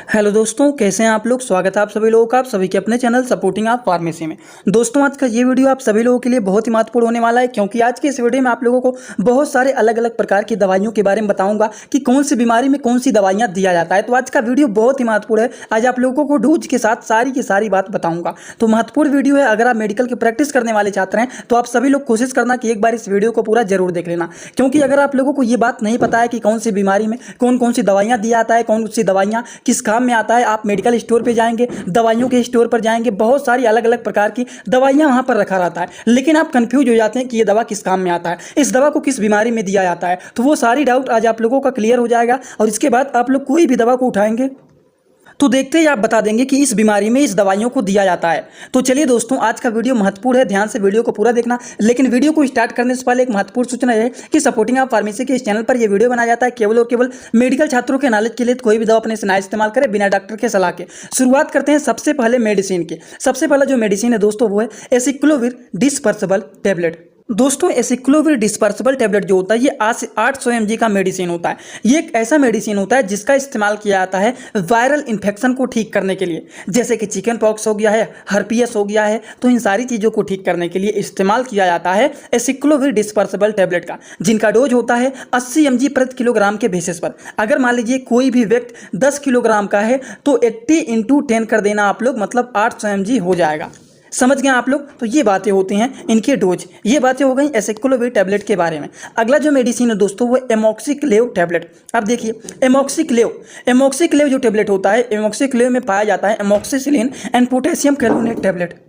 Hello दोस्तों, कैसे हैं आप लोग। स्वागत है आप सभी लोगों का, आप सभी के अपने चैनल सपोर्टिंग आप फार्मेसी में। दोस्तों, आज का ये वीडियो आप सभी लोगों के लिए बहुत ही महत्वपूर्ण होने वाला है, क्योंकि आज के इस वीडियो में आप लोगों को बहुत सारे अलग अलग प्रकार की दवाइयों के बारे में बताऊंगा कि कौन सी बीमारी में कौन सी दवाइयां दिया जाता है। तो आज का वीडियो बहुत ही महत्वपूर्ण है। आज आप लोगों को डोज के साथ सारी की सारी बात बताऊंगा। तो महत्वपूर्ण वीडियो है। अगर आप मेडिकल की प्रैक्टिस करने वाले छात्र हैं तो आप सभी लोग कोशिश करना कि एक बार इस वीडियो को पूरा जरूर देख लेना, क्योंकि अगर आप लोगों को ये बात नहीं पता है कि कौन सी बीमारी में कौन कौन सी दवाइयां दिया जाता है, कौन सी दवाइयां किस काम में आता है, आप मेडिकल स्टोर पे जाएंगे, दवाइयों के स्टोर पर जाएंगे, बहुत सारी अलग अलग प्रकार की दवाइयां वहां पर रखा रहता है, लेकिन आप कंफ्यूज हो जाते हैं कि ये दवा किस काम में आता है, इस दवा को किस बीमारी में दिया जाता है। तो वो सारी डाउट आज आप लोगों का क्लियर हो जाएगा और इसके बाद आप लोग कोई भी दवा को उठाएंगे तो देखते ही आप बता देंगे कि इस बीमारी में इस दवाइयों को दिया जाता है। तो चलिए दोस्तों, आज का वीडियो महत्वपूर्ण है, ध्यान से वीडियो को पूरा देखना। लेकिन वीडियो को स्टार्ट करने से पहले एक महत्वपूर्ण सूचना है कि सपोर्टिंग आप फार्मेसी के इस चैनल पर यह वीडियो बनाया जाता है केवल और केवल मेडिकल छात्रों के नॉलेज के लिए। कोई भी दवा अपने से ना इस्तेमाल करें बिना डॉक्टर के सलाह के। शुरुआत करते हैं सबसे पहले मेडिसिन की। सबसे पहला जो मेडिसिन है दोस्तों वो है एसिक्लोविर डिस्पर्सिबल टैबलेट। दोस्तों, एसिक्लोविर डिस्पर्सिबल टैबलेट जो होता है ये 800 mg का मेडिसिन होता है। ये एक ऐसा मेडिसिन होता है जिसका इस्तेमाल किया जाता है वायरल इन्फेक्शन को ठीक करने के लिए, जैसे कि चिकन पॉक्स हो गया है, हर्पियस हो गया है। तो इन सारी चीज़ों को ठीक करने के लिए इस्तेमाल किया जाता है एसिक्लोविर डिस्पर्सिबल टैबलेट का, जिनका डोज होता है 80 mg प्रति किलोग्राम के बेसिस पर। अगर मान लीजिए कोई भी व्यक्ति 10 किलोग्राम का है तो 80 × 10 कर देना आप लोग, मतलब 800 mg हो जाएगा। समझ गए आप लोग। तो ये बातें होती हैं इनके डोज। ये बातें हो गई एसिक्लोविर टैबलेट के बारे में। अगला जो मेडिसिन है दोस्तों वो एमोक्सिक्लेव टैबलेट। अब देखिए एमोक्सिक्लेव जो टैबलेट होता है, एमोक्सिक्लेव में पाया जाता है एमोक्सिसिलिन एंड पोटेशियम कैलोनेट टैबलेट।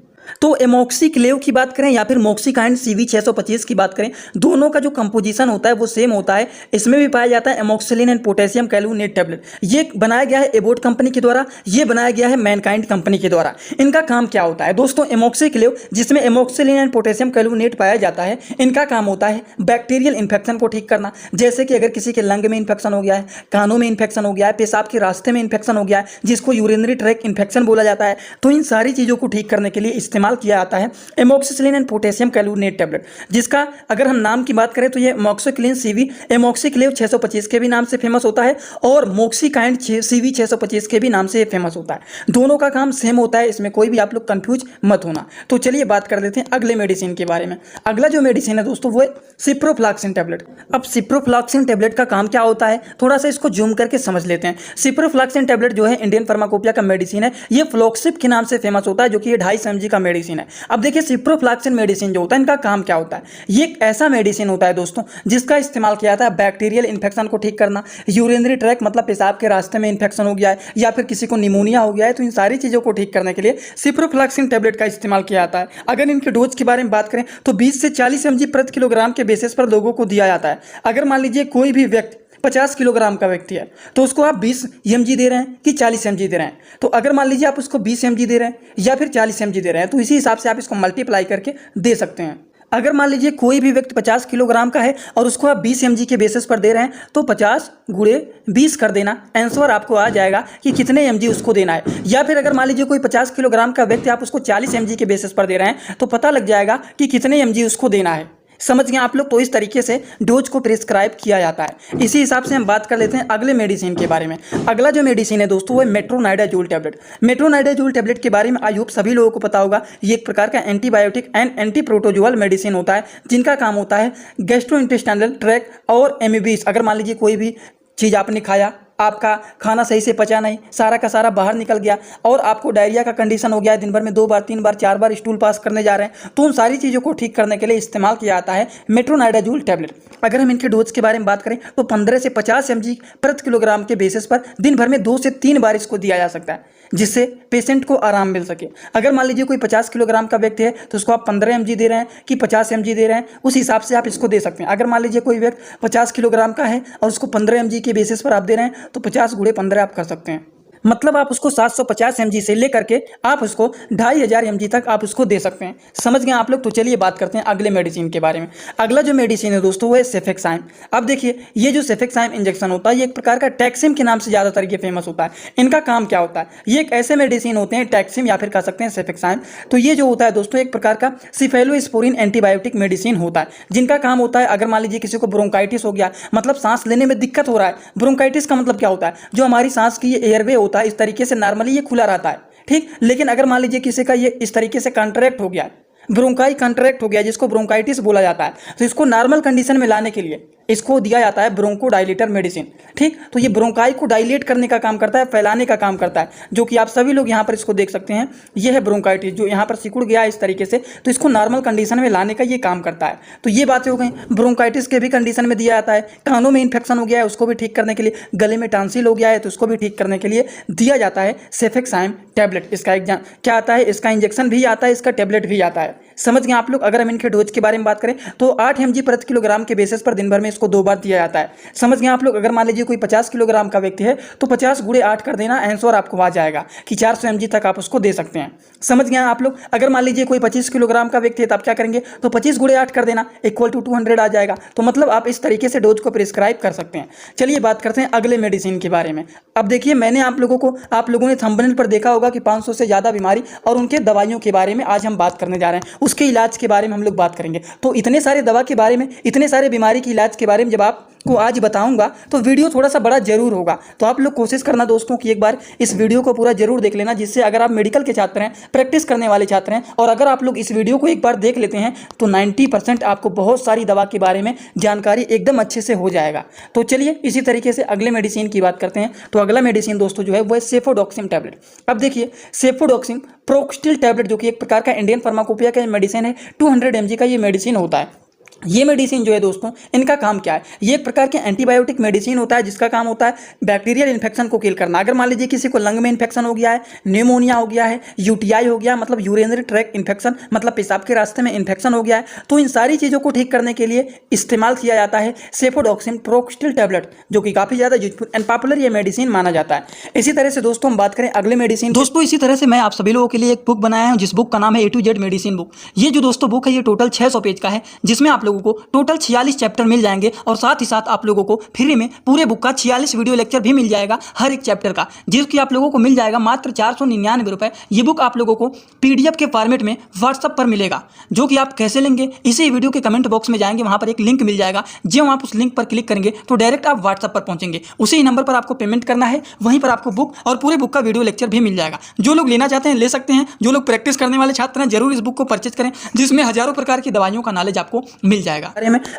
तो एमोक्सिक्लेव की बात करें या फिर मॉक्सिकाइंड CV 625 की बात करें, दोनों का जो कंपोजिशन होता है वो सेम होता है। इसमें भी पाया जाता है एमोक्सिलिन एंड पोटेशियम कैलुनेट टैबलेट। ये बनाया गया है एबोट कंपनी के द्वारा, ये बनाया गया है मैनकाइंड कंपनी के द्वारा। इनका काम क्या होता है दोस्तों? एमोक्सिक्लेव जिसमें एमोक्सिलिन एंड पोटेशियम कैलुनेट पाया जाता है, इनका काम होता है बैक्टीरियल इन्फेक्शन को ठीक करना। जैसे कि अगर किसी के लंग में इन्फेक्शन हो गया है, कानों में इन्फेक्शन हो गया है, पेशाब के रास्ते में इन्फेक्शन हो गया है, जिसको यूरिनरी ट्रैक्ट इन्फेक्शन बोला जाता है, तो इन सारी चीज़ों को ठीक करने के लिए इस्तेमाल किया जाता है एमोक्सिसिलिन एंड पोटेशियम कैलुनेट टैबलेट, जिसका अगर हम नाम की बात करें तो ये एमोक्सिक्लिन CV एमोक्सिक्लेव 625 के भी नाम से फेमस होता है और मॉक्सिकाइंड CV 625 के भी नाम से फेमस होता है। दोनों का काम सेम होता है, इसमें कोई भी आप लोग कंफ्यूज मत होना। तो चलिए बात कर लेते हैं अगले मेडिसिन के बारे में। अगला जो मेडिसिन है दोस्तों वो है सिप्रोफ्लॉक्सिन टैबलेट। अब सिप्रोफ्लॉक्सिन टैबलेट का काम क्या होता है, थोड़ा सा इसको जूम करके समझ लेते हैं। सिप्रोफ्लॉक्सिन टैबलेट जो है इंडियन फार्माकोपिया का मेडिसिन है, ये फ्लॉक्सिप के नाम से फेमस होता है, जो कि ये 250 mg का मेडिसिन है। अब देखिए सिप्रोफ्लॉक्सिन मेडिसिन जो होता है इनका काम क्या होता है। ये एक ऐसा मेडिसिन होता है दोस्तों जिसका इस्तेमाल किया जाता है बैक्टीरियल इन्फेक्शन को ठीक करना, यूरिनरी ट्रैक्ट मतलब पेशाब के रास्ते में इन्फेक्शन हो गया है या फिर किसी को निमोनिया हो गया है, तो इन सारी चीज़ों को ठीक करने के लिए सिप्रोफ्लॉक्सिन टैबलेट का इस्तेमाल किया जाता है। अगर इनके डोज के बारे में बात करें तो 20 से 40 mg प्रति किलोग्राम के बेसिस पर लोगों को दिया जाता है। अगर मान लीजिए कोई भी व्यक्ति 50 किलोग्राम का व्यक्ति है तो उसको आप 20 mg दे रहे हैं कि 40 mg दे रहे हैं, तो अगर मान लीजिए आप उसको 20 mg दे रहे हैं या फिर 40 mg दे रहे हैं, तो इसी हिसाब से आप इसको मल्टीप्लाई करके दे सकते हैं। अगर मान लीजिए कोई भी व्यक्ति 50 किलोग्राम का है और उसको आप 20 mg के बेसिस पर दे रहे हैं, तो 50 × 20 कर देना, आंसर आपको आ जाएगा कि कितने mg उसको देना है। या फिर अगर मान लीजिए कोई 50 किलोग्राम का व्यक्ति आप उसको 40 mg के बेसिस पर दे रहे हैं, तो पता लग जाएगा कि कितने mg उसको देना है। समझ गए आप लोग। तो इस तरीके से डोज को प्रिस्क्राइब किया जाता है। इसी हिसाब से हम बात कर लेते हैं अगले मेडिसिन के बारे में। अगला जो मेडिसिन है दोस्तों वो है मेट्रोनाइडाजोल टैबलेट। मेट्रोनाइडाजोल टैबलेट के बारे में आई होप सभी लोगों को पता होगा। ये एक प्रकार का एंटीबायोटिक एंड एंटीप्रोटोजोअल मेडिसिन होता है, जिनका काम होता है गैस्ट्रोइंटेस्टाइनल ट्रैक्ट और एमीबीज। अगर मान लीजिए कोई भी चीज़ आपने खाया, आपका खाना सही से पचा नहीं, सारा का सारा बाहर निकल गया और आपको डायरिया का कंडीशन हो गया है, दिन भर में 2 बार 3 बार 4 बार स्टूल पास करने जा रहे हैं, तो उन सारी चीज़ों को ठीक करने के लिए इस्तेमाल किया जाता है मेट्रोनाइडाजोल टैबलेट। अगर हम इनके डोज के बारे में बात करें तो 15 से 50 mg प्रति किलोग्राम के बेसिस पर दिन भर में 2 से 3 बार इसको दिया जा सकता है, जिससे पेशेंट को आराम मिल सके। अगर मान लीजिए कोई 50 किलोग्राम का व्यक्ति है तो उसको आप 15 mg दे रहे हैं कि 50 mg दे रहे हैं, उस हिसाब से आप इसको दे सकते हैं। अगर मान लीजिए कोई व्यक्ति 50 किलोग्राम का है और उसको 15 mg के बेसिस पर आप दे रहे हैं, तो 50 × 15 आप कर सकते हैं। मतलब आप उसको 750 mg से लेकर के आप उसको 2500 mg तक आप उसको दे सकते हैं। समझ गए आप लोग। तो चलिए बात करते हैं अगले मेडिसिन के बारे में। अगला जो मेडिसिन है दोस्तों वो है सेफेक्साइम। अब देखिए ये जो सेफेक्साइम इंजेक्शन होता है ये एक प्रकार का टैक्सिम के नाम से ज़्यादातर ये फेमस होता है। इनका काम क्या होता है, ये एक ऐसे मेडिसिन होते हैं टैक्सिम या फिर कह सकते हैं सेफेक्साइम। तो ये जो होता है दोस्तों एक प्रकार का सिफेलोस्पोरिन एंटीबायोटिक मेडिसिन होता है, जिनका काम होता है अगर मान लीजिए किसी को ब्रोंकाइटिस हो गया, मतलब सांस लेने में दिक्कत हो रहा है। ब्रोंकाइटिस का मतलब क्या होता है, जो हमारी सांस की एयरवे होता होता है इस तरीके से नॉर्मली ये खुला रहता है, ठीक। लेकिन अगर मान लीजिए किसी का ये इस तरीके से कॉन्ट्रैक्ट हो गया, ब्रोंकाई कॉन्ट्रैक्ट हो गया, जिसको ब्रोंकाइटिस बोला जाता है, तो इसको नॉर्मल कंडीशन में लाने के लिए इसको दिया जाता है ब्रोंकोडाइलेटर मेडिसिन, ठीक। तो ये ब्रोंकाई को डायलेट करने का काम करता है, फैलाने का काम करता है, जो कि आप सभी लोग यहाँ पर इसको देख सकते हैं। ये है ब्रोंकाइटिस जो यहाँ पर सिकुड़ गया इस तरीके से, तो इसको नॉर्मल कंडीशन में लाने का ये काम करता है। तो ये बातें हो गई। ब्रोंकाइटिस के भी कंडीशन में दिया जाता है। कानों में इन्फेक्शन हो गया है उसको भी ठीक करने के लिए, गले में टांसिल हो गया है तो उसको भी ठीक करने के लिए दिया जाता है सेफेक्साइम टैबलेट। इसका एग्जाम क्या आता है, इसका इंजेक्शन भी आता है, इसका टैबलेट भी आता है। समझ गए आप लोग। अगर हम इनके डोज के बारे में बात करें तो 8 mg प्रति किलोग्राम के बेसिस पर दिन भर में इसको 2 बार दिया जाता है। समझ गए आप लोग। अगर मान लीजिए कोई 50 किलोग्राम का व्यक्ति है तो 50 गुणे 8 कर देना, आंसर आपको आ जाएगा कि 400 mg तक आप उसको दे सकते हैं। समझ गए आप लोग। अगर मान लीजिए कोई 25 किलोग्राम का व्यक्ति है तो आप क्या करेंगे, तो 25 गुणे 8 कर देना इक्वल टू 200 आ जाएगा। तो मतलब आप इस तरीके से डोज को प्रिस्क्राइब कर सकते हैं। चलिए बात करते हैं अगले मेडिसिन के बारे में। अब देखिए मैंने आप लोगों ने थंबनेल पर देखा होगा कि 500 से ज़्यादा बीमारी और उनके दवाइयों के बारे में आज हम बात करने जा रहे हैं। उसके इलाज के बारे में हम लोग बात करेंगे। तो इतने सारे दवा के बारे में, इतने सारे बीमारी के इलाज के बारे में जब आपको आज बताऊंगा तो वीडियो थोड़ा सा बड़ा जरूर होगा। तो आप लोग कोशिश करना दोस्तों कि एक बार इस वीडियो को पूरा जरूर देख लेना, जिससे अगर आप मेडिकल के छात्र हैं, प्रैक्टिस करने वाले छात्र हैं, और अगर आप लोग इस वीडियो को एक बार देख लेते हैं तो 90% आपको बहुत सारी दवा के बारे में जानकारी एकदम अच्छे से हो जाएगा। तो चलिए इसी तरीके से अगले मेडिसिन की बात करते हैं। तो अगला मेडिसिन दोस्तों जो है वो है सेफोडॉक्सिम टैबलेट। अब देखिए सेफोडॉक्सिम प्रोक्स्टिल टैबलेट जो कि एक प्रकार का इंडियन फार्माकोपिया का मेडिसिन है, 200 mg का ये मेडिसिन होता है। ये मेडिसिन जो है दोस्तों इनका काम क्या है, ये एक प्रकार के एंटीबायोटिक मेडिसिन होता है जिसका काम होता है बैक्टीरियल इन्फेक्शन को किल करना। अगर मान लीजिए किसी को लंग में इन्फेक्शन हो गया है, न्यूमोनिया हो गया है, यूटीआई हो गया मतलब यूरिनरी ट्रैक्ट इन्फेक्शन मतलब पेशाब के रास्ते में इन्फेक्शन हो गया है, तो इन सारी चीज़ों को ठीक करने के लिए इस्तेमाल किया जाता है सेफोडॉक्सिम प्रोक्स्टिल टैबलेट, जो कि काफ़ी ज़्यादा यूजफुल एंड पॉपुलर ये मेडिसिन माना जाता है। इसी तरह से दोस्तों हम बात करें अगले मेडिसिन। दोस्तों इसी तरह से मैं आप सभी लोगों के लिए एक बुक बनाया हूँ जिस बुक का नाम है A to Z medicine book. ये जो दोस्तों बुक है ये टोटल 600 पेज का है, जिसमें आप लोगों को टोटल 46 चैप्टर मिल जाएंगे और साथ ही साथ आप लोगों को फ्री में पूरे बुक का 46 वीडियो लेक्चर भी मिल जाएगा हर एक चैप्टर का, जिसकी आप लोगों को मिल जाएगा मात्र 499 रुपये। ये बुक आप लोगों को PDF के फॉर्मेट में व्हाट्सएप पर मिलेगा, जो कि आप कैसे लेंगे इसी वीडियो के कमेंट बॉक्स में जाएंगे, वहां पर एक लिंक मिल जाएगा। जब आप उस लिंक पर क्लिक करेंगे तो डायरेक्ट आप व्हाट्सएप पर पहुंचेंगे, उसी नंबर पर आपको पेमेंट करना है, वहीं पर आपको बुक और पूरे बुक का वीडियो लेक्चर भी मिल जाएगा। जो लोग लेना चाहते हैं ले सकते हैं, जो लोग प्रैक्टिस करने वाले छात्र हैं जरूर इस बुक को परचेज करें, जिसमें हजारों प्रकार की दवाइयों का नॉलेज आपको मिल जाएगा।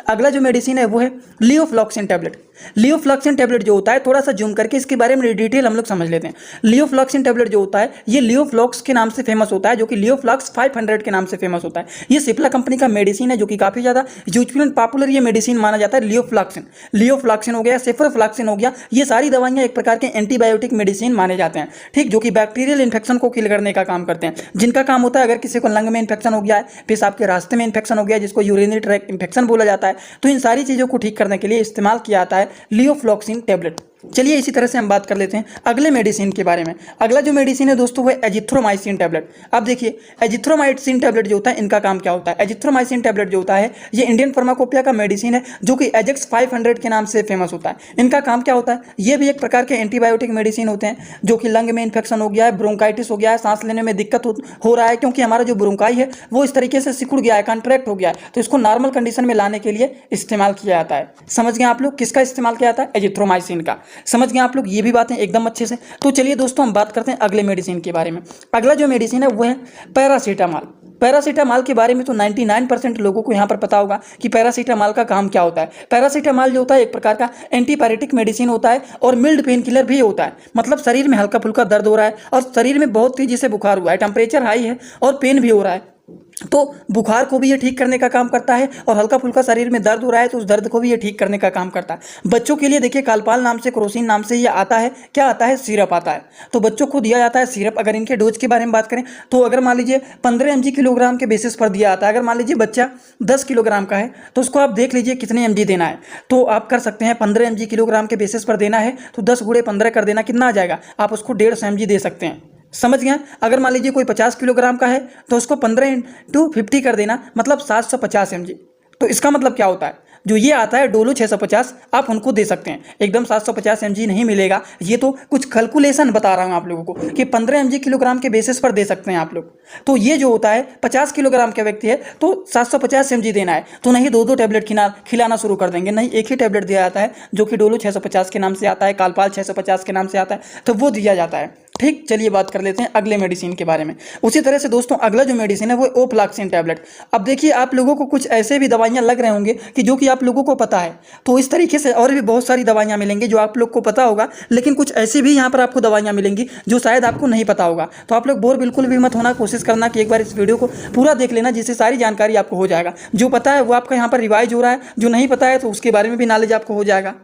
अगला जो मेडिसिन है वो है लियोफ्लॉक्सिन टैबलेट। लियोफ्लॉक्सिन टैबलेट जो होता है, थोड़ा सा जूम करके इसके बारे में डिटेल हम लोग समझ लेते हैं। लियोफ्लॉक्सिन टैबलेट जो होता है ये लियोफ्लॉक्स के नाम से फेमस होता है, जो कि लियोफ्लॉक्स 500 के नाम से फेमस होता है। ये सिप्ला कंपनी का मेडिसिन है जो कि काफी ज्यादा यूजफुल एंड पॉपुलर ये मेडिसिन माना जाता है। लियोफ्लॉक्सिन हो गया, सेफरफ्लॉक्सिन हो गया, ये सारी दवाइयां एक प्रकार के एंटीबायोटिक मेडिसिन माने जाते हैं, ठीक, जो कि बैक्टीरियल इन्फेक्शन को किल करने का काम करते हैं, जिनका काम होता है अगर किसी को लंग में इन्फेक्शन हो गया है, पेशाब के रास्ते में इन्फेक्शन हो गया है जिसको यूरिनरी ट्रैक्ट इन्फेक्शन बोला जाता है, तो इन सारी चीजों को ठीक करने के लिए इस्तेमाल किया जाता है लियोफ्लॉक्सिन टैबलेट। चलिए इसी तरह से हम बात कर लेते हैं अगले मेडिसिन के बारे में। अगला जो मेडिसिन है दोस्तों वो है एजिथ्रोमाइसिन टैबलेट। अब देखिए एजिथ्रोमाइसिन टैबलेट जो होता है इनका काम क्या होता है। एजिथ्रोमाइसिन टैबलेट जो होता है ये इंडियन फार्माकोपिया का मेडिसिन है, जो कि एजेक्स 500 के नाम से फेमस होता है। इनका काम क्या होता है, ये भी एक प्रकार के एंटीबायोटिक मेडिसिन होते हैं, जो कि लंग में इन्फेक्शन हो गया है, ब्रोंकाइटिस हो गया है, सांस लेने में दिक्कत हो रहा है, क्योंकि हमारा जो ब्रोंकाई है वो इस तरीके से सिकुड़ गया है, कॉन्ट्रैक्ट हो गया है, तो इसको नॉर्मल कंडीशन में लाने के लिए इस्तेमाल किया जाता है। समझ गए आप लोग किसका इस्तेमाल किया जाता है, एजिथ्रोमाइसिन का। समझ गए आप लोग ये भी बातें एकदम अच्छे से। तो चलिए दोस्तों हम बात करते हैं अगले मेडिसिन के बारे में। अगला जो मेडिसिन है वो है पैरासीटामॉल। पैरासीटामॉल के बारे में तो 99% लोगों को यहाँ पर पता होगा कि पैरासीटामॉल का काम क्या होता है। पैरासीटामॉल जो होता है एक प्रकार का एंटीपायरेटिक मेडिसिन होता है और मिल्ड पेन किलर भी होता है, मतलब शरीर में हल्का फुल्का दर्द हो रहा है और शरीर में बहुत तेजी से बुखार हुआ है, टेम्परेचर हाई है और पेन भी हो रहा है, तो बुखार को भी ये ठीक करने का काम करता है, और हल्का फुल्का शरीर में दर्द हो रहा है तो उस दर्द को भी ये ठीक करने का काम करता है। बच्चों के लिए देखिए कालपाल नाम से, क्रोसिन नाम से ये आता है, क्या आता है, सिरप आता है, तो बच्चों को दिया जाता है सिरप। अगर इनके डोज के बारे में बात करें तो अगर मान लीजिए 15 mg किलोग्राम के बेसिस पर दिया जाता है। अगर मान लीजिए बच्चा 10 किलोग्राम का है तो उसको आप देख लीजिए कितने mg देना है, तो आप कर सकते हैं 15 mg किलोग्राम के बेसिस पर देना है तो 10 गुणे 15 कर देना, कितना आ जाएगा, आप उसको 150 mg दे सकते हैं। समझ गए। अगर मान लीजिए कोई 50 किलोग्राम का है तो उसको 15 × 50 कर देना, मतलब 750 mg। तो इसका मतलब क्या होता है, जो ये आता है डोलो 650, आप उनको दे सकते हैं। एकदम 750 mg नहीं मिलेगा, ये तो कुछ कैलकुलेशन बता रहा हूँ आप लोगों को कि 15 mg किलोग्राम के बेसिस पर दे सकते हैं आप लोग। तो ये जो होता है 50 किलोग्राम का व्यक्ति है तो 750 mg देना है, तो नहीं 2-2 टैबलेट खिलाना शुरू कर देंगे, नहीं एक ही टैबलेट दिया जाता है जो कि डोलो 650 के नाम से आता है, कालपाल 650 के नाम से आता है, तो वो दिया जाता है। ठीक, चलिए बात कर लेते हैं अगले मेडिसिन के बारे में। उसी तरह से दोस्तों अगला जो मेडिसिन है वो ओफ्लॉक्सिन टैबलेट। अब देखिए आप लोगों को कुछ ऐसे भी दवाइयाँ लग रहे होंगे कि जो कि आप लोगों को पता है, तो इस तरीके से और भी बहुत सारी दवाइयाँ मिलेंगी जो आप लोग को पता होगा, लेकिन कुछ ऐसी भी यहाँ पर आपको दवाइयाँ मिलेंगी जो शायद आपको नहीं पता होगा। तो आप लोग बोर बिल्कुल भी मत होना, कोशिश करना कि एक बार इस वीडियो को पूरा देख लेना, जिससे सारी जानकारी आपको हो जाएगा। जो पता है वो आपका यहाँ पर रिवाइज हो रहा है, जो नहीं पता है तो उसके बारे में भी नॉलेज आपको हो जाएगा।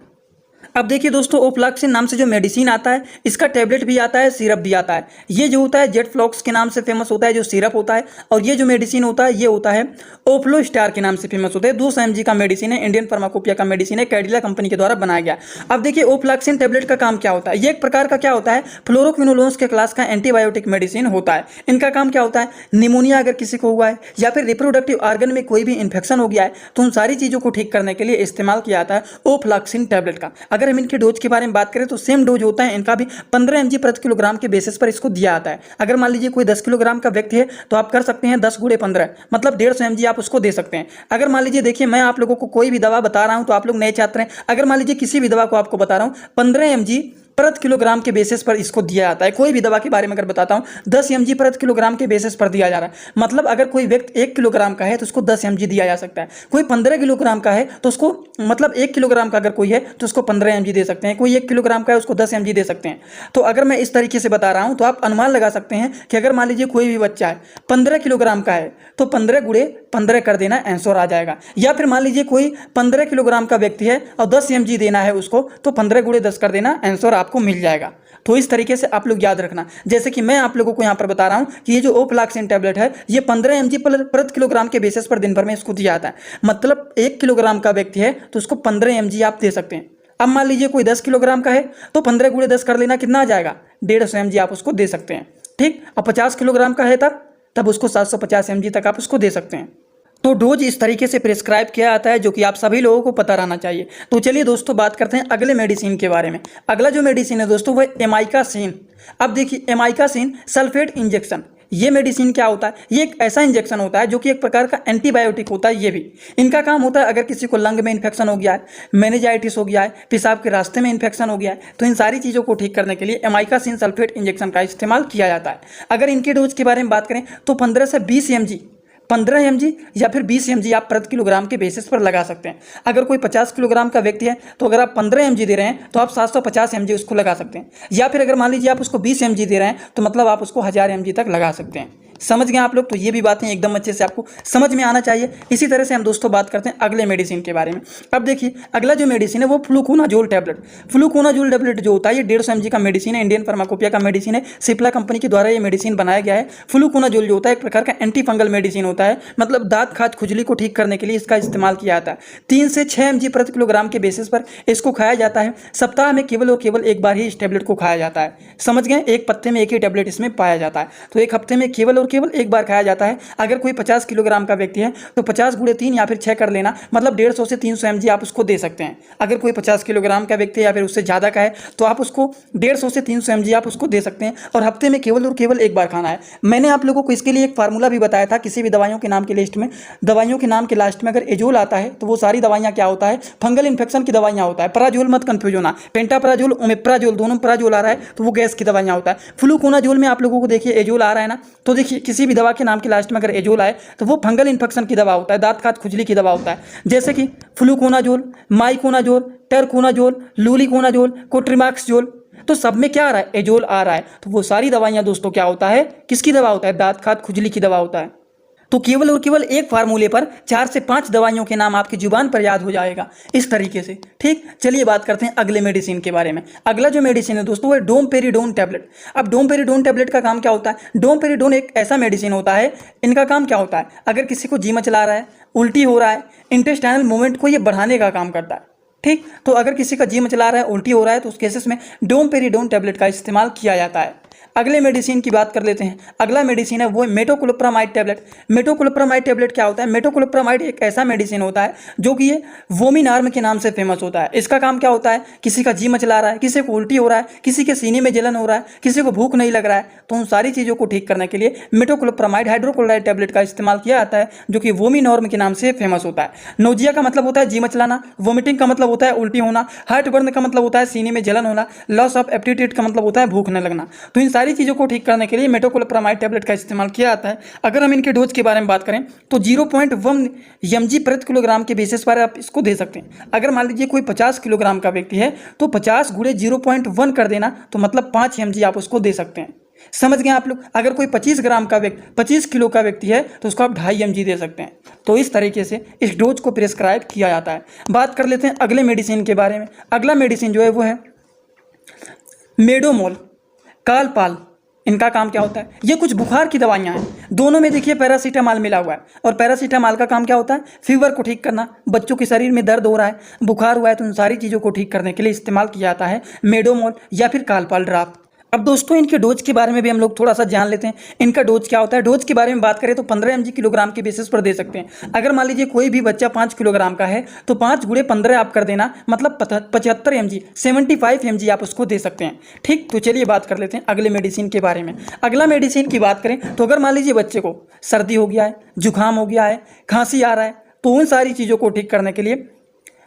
अब देखिए दोस्तों, ओफ्लॉक्सिन नाम से जो मेडिसिन आता है, इसका टैबलेट भी आता है, सिरप भी आता है। ये जो होता है जेटफ्लॉक्स के नाम से फेमस होता है जो सिरप होता है, और ये जो मेडिसिन होता है ये होता है ओफ्लो स्टार के नाम से फेमस होता है। 200 mg का मेडिसिन है, इंडियन फार्माकोपिया का मेडिसिन है, कैडिला कंपनी के द्वारा बनाया गया। अब देखिए ओफ्लॉक्सिन टैबलेट का काम क्या होता है। ये एक प्रकार का क्या होता है, फ्लोरोक्विनोलोन्स के क्लास का एंटीबायोटिक मेडिसिन होता है। इनका काम क्या होता है, निमोनिया अगर किसी को हुआ है या फिर रिप्रोडक्टिव ऑर्गन में कोई भी इन्फेक्शन हो गया है, तो उन सारी चीज़ों को ठीक करने के लिए इस्तेमाल किया जाता है ओफ्लॉक्सिन टैबलेट का। अगर हम इनके डोज के बारे में बात करें तो सेम डोज होता है इनका भी, 15 mg प्रति किलोग्राम के बेसिस पर इसको दिया जाता है। अगर मान लीजिए कोई 10 किलोग्राम का व्यक्ति है तो आप कर सकते हैं 10 × 15, मतलब 150 mg आप उसको दे सकते हैं। अगर मान लीजिए, देखिए मैं आप लोगों को कोई भी दवा बता रहा हूं तो आप लोग नए छात्र हैं, अगर मान लीजिए किसी भी दवा को आपको बता रहा हूं 15 mg प्रति किलोग्राम के बेसिस पर इसको दिया जाता है। कोई भी दवा के बारे में अगर बताता हूं 10 mg प्रति किलोग्राम के बेसिस पर दिया जा रहा है, मतलब अगर कोई व्यक्ति 1 किलोग्राम का है तो उसको 10 mg दिया जा सकता है। कोई 15 किलोग्राम का है तो उसको, मतलब 1 किलोग्राम का अगर कोई है तो उसको 15 mg दे सकते हैं, कोई 1 किलोग्राम का है उसको 10 mg दे सकते हैं। तो अगर मैं इस तरीके से बता रहा हूं तो आप अनुमान लगा सकते हैं कि अगर मान लीजिए कोई भी बच्चा है 15 किलोग्राम का है तो 15 × 15 कर देना, आंसर आ जाएगा। या फिर मान लीजिए कोई 15 किलोग्राम का व्यक्ति है और 10 mg देना है उसको, तो 15 × 10 कर देना, आंसर आपको मिल जाएगा। तो इस तरीके से आप लोग याद रखना। जैसे कि मैं आप लोगों को यहाँ पर बता रहा हूँ कि ये जो ओफ्लॉक्सिन टैबलेट है ये 15 mg प्रति किलोग्राम के बेसिस पर दिन भर में इसको दिया जाता है। मतलब 1 किलोग्राम का व्यक्ति है तो उसको 15 mg आप दे सकते हैं। अब मान लीजिए कोई 10 किलोग्राम का है तो 15 × 10 कर लेना, कितना आ जाएगा, 150 mg आप उसको दे सकते हैं। ठीक, अब 50 किलोग्राम का है तब उसको 750 mg तक आप उसको दे सकते हैं। तो डोज इस तरीके से प्रिस्क्राइब किया जाता है, जो कि आप सभी लोगों को पता रहना चाहिए। तो चलिए दोस्तों बात करते हैं अगले मेडिसिन के बारे में। अगला जो मेडिसिन है दोस्तों वो एमाइकासिन। अब देखिए एमाइकासिन सल्फेट इंजेक्शन, ये मेडिसिन क्या होता है, ये एक ऐसा इंजेक्शन होता है जो कि एक प्रकार का एंटीबायोटिक होता है। ये भी इनका काम होता है अगर किसी को लंग में इन्फेक्शन हो गया है, मेनिंजाइटिस हो गया है, पेशाब के रास्ते में इन्फेक्शन हो गया है, तो इन सारी चीज़ों को ठीक करने के लिए एमाइकासिन सल्फेट इंजेक्शन का इस्तेमाल किया जाता है। अगर इनके डोज के बारे में बात करें तो 15 से 20 mg, 15 mg या फिर 20 mg आप प्रति किलोग्राम के बेसिस पर लगा सकते हैं। अगर कोई 50 किलोग्राम का व्यक्ति है तो अगर आप 15 mg दे रहे हैं तो आप 750 mg उसको लगा सकते हैं। या फिर अगर मान लीजिए आप उसको 20 mg दे रहे हैं तो मतलब आप उसको 1000 mg तक लगा सकते हैं। समझ गए आप लोग। तो ये भी बातें एकदम अच्छे से आपको समझ में आना चाहिए। इसी तरह से हम दोस्तों बात करते हैं अगले मेडिसिन के बारे में। अब देखिए अगला जो मेडिसिन है वो फ्लूकोनाजोल टैबलेट। फ्लूकोनाजोल टैबलेट जो होता है ये 150 mg का मेडिसिन है, इंडियन फार्माकोपिया का मेडिसिन है, सिप्ला कंपनी के द्वारा ये मेडिसिन बनाया गया है। फ्लूकोनाजोल जो होता है एक प्रकार का एंटी फंगल मेडिसिन होता है, मतलब दांत खाज खुजली को ठीक करने के लिए इसका इस्तेमाल किया जाता है। 3 से 6 mg प्रति किलोग्राम के बेसिस पर इसको खाया जाता है। सप्ताह में केवल और केवल एक बार ही इस टैबलेट को खाया जाता है। समझ गए, एक पत्ते में एक ही टैबलेट इसमें पाया जाता है, तो एक हफ्ते में केवल और केवल एक बार खाया जाता है। अगर कोई 50 किलोग्राम का व्यक्ति है तो 50 × 3 या फिर 6 कर लेना, मतलब 150 से 300 mg आप उसको दे सकते हैं। अगर कोई 50 किलोग्राम का व्यक्ति है या फिर उससे ज़्यादा का है तो आप उसको 150 से 300 mg आप उसको दे सकते हैं, और हफ्ते में केवल और केवल एक बार खाना है। मैंने आप लोगों को इसके लिए एक फार्मूला भी बताया था। किसी भी दवाइयों के नाम के लिस्ट में, दवाइयों के नाम के लास्ट में अगर एजोल आता है तो वो सारी दवाइयाँ क्या होता है, फंगल इन्फेक्शन की दवाइयाँ होता है। पराजोल मत कंफ्यूज होना, पेंटापराजोल ओमेप्राजोल दोनों पराजोल आ रहा है तो वो गैस की दवाइयाँ होता है। फ्लूकोनाजोल में आप लोगों को देखिए एजोल आ रहा है ना, तो देखिए किसी भी दवा के नाम के लास्ट में अगर एजोल आए तो वो फंगल इन्फेक्शन की दवा होता है, दांत खाज खुजली की दवा होता है। जैसे कि फ्लूकोनाजोल, माइकोनाजोल, टेरकोनाजोल, लूलिकोनाजोल, कोट्रिमाक्सजोल, तो सब में क्या आ रहा है, एजोल आ रहा है। तो वो सारी दवाइयाँ दोस्तों क्या होता है, किसकी दवा होता है, दांत खाज खुजली की दवा होता है। तो केवल और केवल एक फार्मूले पर 4 से 5 दवाइयों के नाम आपकी जुबान पर याद हो जाएगा इस तरीके से। ठीक, चलिए बात करते हैं अगले मेडिसिन के बारे में। अगला जो मेडिसिन है दोस्तों वो है डोमपेरिडोन टैबलेट। अब डोमपेरिडोन टैबलेट का काम क्या होता है, डोमपेरिडोन एक ऐसा मेडिसिन होता है, इनका काम क्या होता है, अगर किसी को जी मचला रहा है, उल्टी हो रहा है, इंटेस्टाइनल मूवमेंट को ये बढ़ाने का काम करता है। ठीक, तो अगर किसी का जी मचला रहा है, उल्टी हो रहा है, तो उस केसेस में डोमपेरिडोन टैबलेट का इस्तेमाल किया जाता है। अगले मेडिसिन की बात कर लेते हैं। अगला मेडिसिन है वो मेटोक्लोप्रामाइड टैबलेट। मेटोक्लोप्रामाइड टैबलेट क्या होता है? मेटोक्लोप्रामाइड एक ऐसा मेडिसिन होता है जो कि ये वोमिनार्म के नाम से फेमस होता है। इसका काम क्या होता है? किसी का जी मचला रहा है, किसी को उल्टी हो रहा है, किसी के सीने में जलन हो रहा है, किसी को भूख नहीं लग रहा है, तो उन सारी चीज़ों को ठीक करने के लिए मेटोक्लोप्रामाइड हाइड्रोक्लोराइड टैबलेट का इस्तेमाल किया जाता है, जो कि वोमिनॉर्म के नाम से फेमस होता है। नोजिया का मतलब होता है जी मचलाना, वोमिटिंग का मतलब होता है उल्टी होना, हार्ट बर्न का मतलब होता है सीने में जलन होना, लॉस ऑफ एप्टीट्यूड का मतलब होता है भूख न लगना। तो इन सारी चीज़ों को ठीक करने के लिए मेटोक्लोप्रामाइड टैबलेट का इस्तेमाल किया जाता है। अगर हम इनके डोज के बारे में बात करें तो 0.1 mg प्रति किलोग्राम के बेसिस पर आप इसको दे सकते हैं। अगर मान लीजिए कोई 50 किलोग्राम का व्यक्ति है तो 50 गुणे 0.1 कर देना, तो मतलब 5 mg आप उसको दे सकते हैं। समझ गए आप लोग? अगर कोई 25 किलो का व्यक्ति है तो उसको आप 2.5 mg दे सकते हैं। तो इस तरीके से इस डोज को प्रिस्क्राइब किया जाता है। बात कर लेते हैं अगले मेडिसिन के बारे में। अगला मेडिसिन जो है वो है मेडोमोल, कालपाल। इनका काम क्या होता है? ये कुछ बुखार की दवाइयाँ हैं। दोनों में देखिए पैरासीटामॉल मिला हुआ है, और पैरासीटामॉल का काम क्या होता है? फीवर को ठीक करना। बच्चों के शरीर में दर्द हो रहा है, बुखार हुआ है, तो उन सारी चीज़ों को ठीक करने के लिए इस्तेमाल किया जाता है मेडोमोल या फिर कालपाल ड्राप। अब दोस्तों इनके डोज के बारे में भी हम लोग थोड़ा सा जान लेते हैं। इनका डोज क्या होता है? डोज के बारे में बात करें तो 15 mg किलोग्राम के बेसिस पर दे सकते हैं। अगर मान लीजिए कोई भी बच्चा 5 किलोग्राम का है तो 5 गुणे 15 आप कर देना, मतलब 75 mg, 75 mg आप उसको दे सकते हैं। ठीक, तो चलिए बात कर लेते हैं अगले मेडिसिन के बारे में। अगला मेडिसिन की बात करें तो अगर मान लीजिए बच्चे को सर्दी हो गया है, जुकाम हो गया है, खांसी आ रहा है, तो उन सारी चीज़ों को ठीक करने के लिए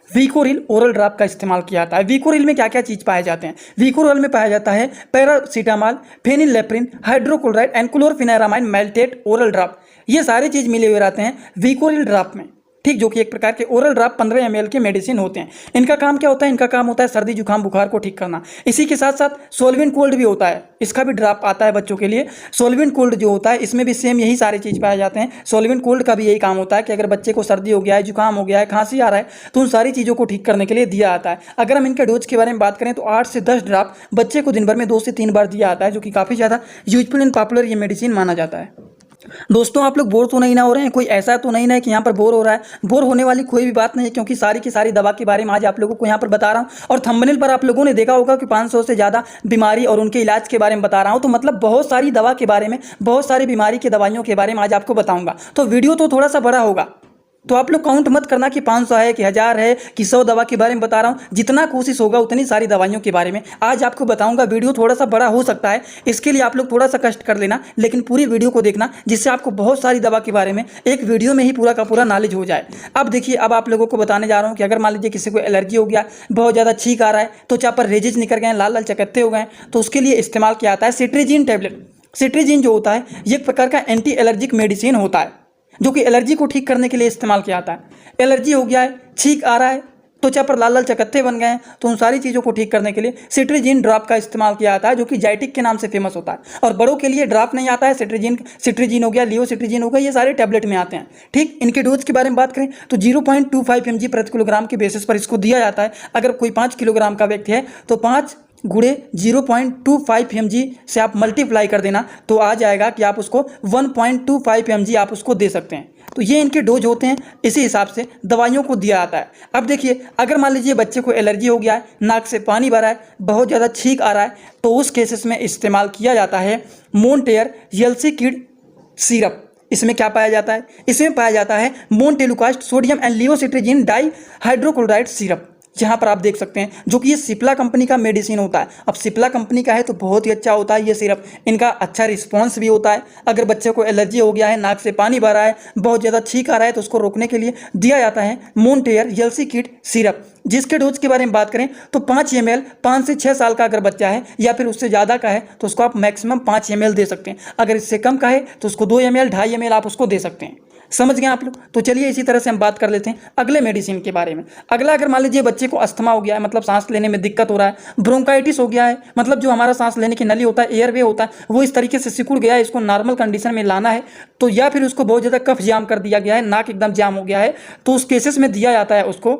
वीकोरिल ओरल ड्रॉप का इस्तेमाल किया जाता है। वीकोरिल में क्या क्या चीज़ पाए जाते हैं? वीकोरिल में पाया जाता है paracetamol, phenylephrine, hydrochloride and chlorpheniramine maleate oral drop. ये सारे चीज़ मिले हुए रहते हैं वीकोरिल ड्रॉप में। ठीक, जो कि एक प्रकार के ओरल ड्रॉप 15 ml के मेडिसिन होते हैं। इनका काम क्या होता है? इनका काम होता है सर्दी जुकाम बुखार को ठीक करना। इसी के साथ साथ सोलवेंट कोल्ड भी होता है, इसका भी ड्रॉप आता है बच्चों के लिए। सोलवेंट कोल्ड जो होता है इसमें भी सेम यही सारी चीज़ पाए जाते हैं। सोलवेंट कोल्ड का भी यही काम होता है कि अगर बच्चे को सर्दी हो गया है, जुकाम हो गया है, खांसी आ रहा है, तो उन सारी चीज़ों को ठीक करने के लिए दिया जाता है। अगर हम इनके डोज के बारे में बात करें तो 8 से 10 ड्रॉप बच्चे को दिन भर में 2 से 3 बार दिया जाता है, जो कि काफ़ी ज़्यादा यूजफुल एंड पॉपुलर ये मेडिसिन माना जाता है। दोस्तों आप लोग बोर तो नहीं ना हो रहे हैं? कोई ऐसा तो नहीं ना है कि यहाँ पर बोर हो रहा है? बोर होने वाली कोई भी बात नहीं है, क्योंकि सारी की सारी दवा के बारे में आज आप लोगों को यहाँ पर बता रहा हूँ। और थंबनेल पर आप लोगों ने देखा होगा कि 500 से ज़्यादा बीमारी और उनके इलाज के बारे में बता रहा हूँ। तो मतलब बहुत सारी दवा के बारे में, बहुत सारी बीमारी की दवाइयों के बारे में आज आपको बताऊँगा। तो वीडियो तो थोड़ा सा बड़ा होगा, तो आप लोग काउंट मत करना कि 500 है कि 1000 है कि 100 दवा के बारे में बता रहा हूँ। जितना कोशिश होगा उतनी सारी दवाइयों के बारे में आज आपको बताऊंगा। वीडियो थोड़ा सा बड़ा हो सकता है, इसके लिए आप लोग थोड़ा सा कष्ट कर लेना, लेकिन पूरी वीडियो को देखना, जिससे आपको बहुत सारी दवा के बारे में एक वीडियो में ही पूरा का पूरा नॉलेज हो जाए। अब देखिए, अब आप लोगों को बताने जा रहा हूँ कि अगर मान लीजिए किसी को एलर्जी हो गया, बहुत ज़्यादा छींक आ रहा है, तो चाह पर रेजेज निकल गए, लाल लाल चकत्ते हो गए, तो उसके लिए इस्तेमाल किया जाता है सिट्रीजिन टैबलेट। सिट्रीजिन जो होता है ये एक प्रकार का एंटी एलर्जिक मेडिसिन होता है, जो कि एलर्जी को ठीक करने के लिए इस्तेमाल किया जाता है। एलर्जी हो गया है, छींक आ रहा है, त्वचा पर लाल लाल चकत्ते बन गए हैं, तो उन सारी चीज़ों को ठीक करने के लिए सिट्रीजिन ड्रॉप का इस्तेमाल किया जाता है, जो कि जाइटिक के नाम से फेमस होता है। और बड़ों के लिए ड्रॉप नहीं आता है, सिट्रीजिन हो गया, लियोसिट्रीजिन हो गया, ये सारे टैबलेट में आते हैं। ठीक, इनके डोज के बारे में बात करें तो 0.25 mg प्रति किलोग्राम के बेसिस पर इसको दिया जाता है। अगर कोई 5 किलोग्राम का व्यक्ति है तो 5 गुणे 0.25 mg से आप मल्टीप्लाई कर देना, तो आ जाएगा कि आप उसको 1.25 mg आप उसको दे सकते हैं। तो ये इनके डोज होते हैं, इसी हिसाब से दवाइयों को दिया जाता है। अब देखिए, अगर मान लीजिए बच्चे को एलर्जी हो गया है, नाक से पानी भरा है, बहुत ज़्यादा छींक आ रहा है, तो उस केसेस में इस्तेमाल किया जाता है मोन्टेयर येल्सी किड सिरप। इसमें क्या पाया जाता है? इसमें पाया जाता है montelukast sodium and levocetirizine dihydrochloride syrup. जहाँ पर आप देख सकते हैं, जो कि ये सिप्ला कंपनी का मेडिसिन होता है। अब सिप्ला कंपनी का है तो बहुत ही अच्छा होता है ये सिरप, इनका अच्छा रिस्पांस भी होता है। अगर बच्चे को एलर्जी हो गया है, नाक से पानी भर रहा है, बहुत ज़्यादा छींक आ रहा है, तो उसको रोकने के लिए दिया जाता है मोन्टेयर येल्सी किड सिरप। जिसके डोज के बारे में बात करें तो 5 ml, 5 से 6 साल का अगर बच्चा है या फिर उससे ज़्यादा का है तो उसको आप मैक्सिमम 5 ml दे सकते हैं। अगर इससे कम का है तो उसको 2 ml, 2.5 ml आप उसको दे सकते हैं। समझ गए आप लोग? तो चलिए इसी तरह से हम बात कर लेते हैं अगले मेडिसिन के बारे में। अगला, अगर मान लीजिए बच्चे को अस्थमा हो गया है, मतलब सांस लेने में दिक्कत हो रहा है, ब्रोंकाइटिस हो गया है, मतलब जो हमारा सांस लेने की नली होता है, एयरवे होता है, वो इस तरीके से सिकुड़ गया है, इसको नॉर्मल कंडीशन में लाना है, तो या फिर उसको बहुत ज़्यादा कफ जाम कर दिया गया है, नाक एकदम जाम हो गया है, तो उस केसेस में दिया जाता है उसको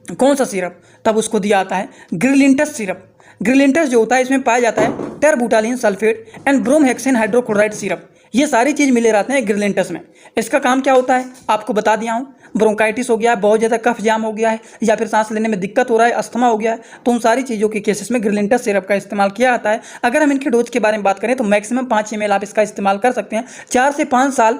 कौन सा सिरप? तब उसको दिया जाता है ग्रिलिंटस सिरप। ग्रिलिंटस जो होता है इसमें पाया जाता है terbutaline sulphate and bromhexine hydrochloride syrup. ये सारी चीज़ मिले रहते हैं ग्रिलेंटस में। इसका काम क्या होता है आपको बता दिया हूँ। ब्रोंकाइटिस हो गया है, बहुत ज़्यादा कफ जाम हो गया है, या फिर सांस लेने में दिक्कत हो रहा है, अस्थमा हो गया है, तो उन सारी चीज़ों के केसेस में ग्रिलेंटस सिरप का इस्तेमाल किया जाता है। अगर हम इनके डोज के बारे में बात करें तो मैक्सिमम 5 ml आप इसका इस्तेमाल कर सकते हैं। 4 से 5 साल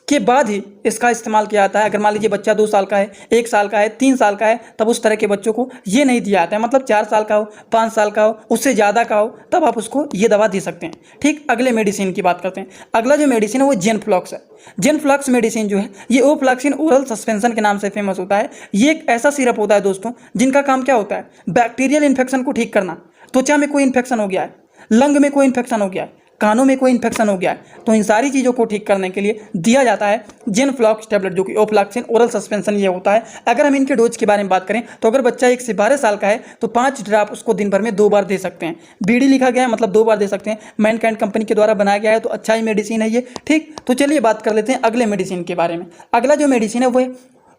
के बाद ही इसका इस्तेमाल किया जाता है। अगर मान लीजिए बच्चा 2 साल का है, 1 साल का है, 3 साल का है, तब उस तरह के बच्चों को ये नहीं दिया जाता है। मतलब 4 साल का हो, 5 साल का हो, उससे ज़्यादा का हो, तब आप उसको ये दवा दे सकते हैं। ठीक, अगले मेडिसिन की बात करते हैं। अगला जो मेडिसिन है वो जेनफ्लॉक्स है। जेनफ्लॉक्स मेडिसिन जो है ये ओफ्लॉक्सिन ओरल सस्पेंशन के नाम से फेमस होता है। ये एक ऐसा सिरप होता है दोस्तों जिनका काम क्या होता है, बैक्टीरियल इन्फेक्शन को ठीक करना। त्वचा में कोई इन्फेक्शन हो गया है, लंग में कोई इन्फेक्शन हो गया है, कानों में कोई इन्फेक्शन हो गया है, तो इन सारी चीज़ों को ठीक करने के लिए दिया जाता है जेनफ्लॉक्स टैबलेट, जो कि ओफ्लॉक्सिन ओरल सस्पेंशन ये होता है। अगर हम इनके डोज के बारे में बात करें तो अगर बच्चा 1 से 12 साल का है तो 5 ड्रॉप उसको दिन भर में 2 बार दे सकते हैं। बीडी लिखा गया है, मतलब 2 बार दे सकते हैं। मैनकाइंड कंपनी के द्वारा बनाया गया है, तो अच्छा ही मेडिसिन है ये। ठीक, तो चलिए बात कर लेते हैं अगले मेडिसिन के बारे में। अगला जो मेडिसिन है वो है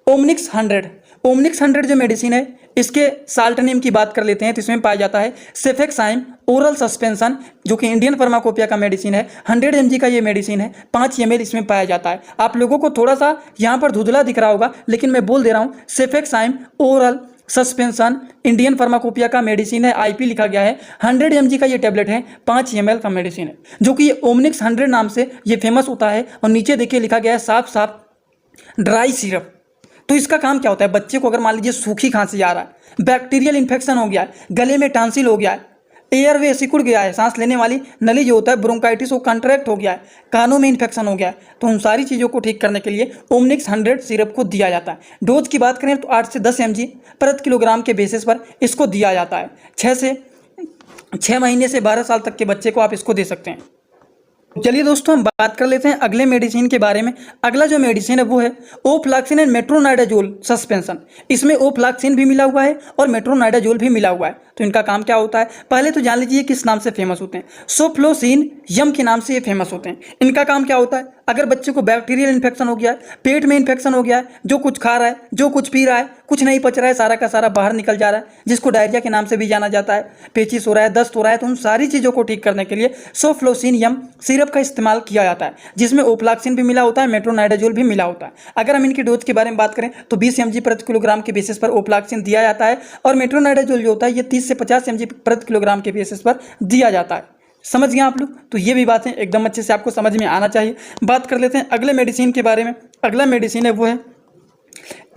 ओमनिक्स 100। ओमनिक्स 100 जो मेडिसिन है इसके साल्ट नेम की बात कर लेते हैं तो इसमें पाया जाता है सेफेक्साइम ओरल सस्पेंशन, जो कि इंडियन फार्माकोपिया का मेडिसिन है। 100 mg का ये मेडिसिन है, 5 ml इसमें पाया जाता है। आप लोगों को थोड़ा सा यहाँ पर धुंधला दिख रहा होगा, लेकिन मैं बोल दे रहा हूँ सेफेक्साइम ओरल सस्पेंशन इंडियन फार्माकोपिया का मेडिसिन है, IP लिखा गया है। 100 mg का ये टैबलेट है, 5 ml का मेडिसिन है, जो कि ये ओमनिक्स 100 नाम से ये फेमस होता है। और नीचे देखिए लिखा गया है साफ साफ ड्राई सिरप। तो इसका काम क्या होता है, बच्चे को अगर मान लीजिए सूखी खांसी आ रहा है, बैक्टीरियल इन्फेक्शन हो गया है, गले में टांसिल हो गया है, एयरवे सिकुड़ गया है, सांस लेने वाली नली जो होता है ब्रोंकाइटिस वो कॉन्ट्रैक्ट हो गया है, कानों में इन्फेक्शन हो गया है, तो उन सारी चीज़ों को ठीक करने के लिए ओमनिक्स 100 सिरप को दिया जाता है। डोज की बात करें तो 8 से 10 mg प्रति किलोग्राम के बेसिस पर इसको दिया जाता है। 6 महीने से 12 साल तक के बच्चे को आप इसको दे सकते हैं। चलिए दोस्तों हम बात कर लेते हैं अगले मेडिसिन के बारे में। अगला जो मेडिसिन है वो है ओफ्लॉक्सिन एंड मेट्रोनाइडाजोल सस्पेंशन। इसमें ओफ्लॉक्सिन भी मिला हुआ है और मेट्रोनाइडाजोल भी मिला हुआ है। तो इनका काम क्या होता है, पहले तो जान लीजिए किस नाम से फेमस होते हैं। सोफ्लोसिन यम के नाम से ये फेमस होते हैं। इनका काम क्या होता है, अगर बच्चे को बैक्टीरियल इन्फेक्शन हो गया है, पेट में इन्फेक्शन हो गया है, जो कुछ खा रहा है, जो कुछ पी रहा है, कुछ नहीं पच रहा है, सारा का सारा बाहर निकल जा रहा है, जिसको डायरिया के नाम से भी जाना जाता है, पेचिस हो रहा है, दस्त हो रहा है, तो उन सारी चीज़ों को ठीक करने के लिए सोफ्लोसिन यम सिरप का इस्तेमाल किया जाता है, जिसमें ओफ्लॉक्सिन भी मिला होता है, मेट्रोनाइडाजोल भी मिला होता है। अगर हम इनकी डोज के बारे में बात करें तो 20 mg प्रति किलोग्राम के बेसिस पर ओफ्लॉक्सिन दिया जाता है, और मेट्रोनाइडाजोल जो होता है ये 30 से 50 mg प्रति किलोग्राम के बेसिस पर दिया जाता है। समझ गए आप लोग, तो ये भी बातें एकदम अच्छे से आपको समझ में आना चाहिए। बात कर लेते हैं अगले मेडिसिन के बारे में। अगला मेडिसिन है वो है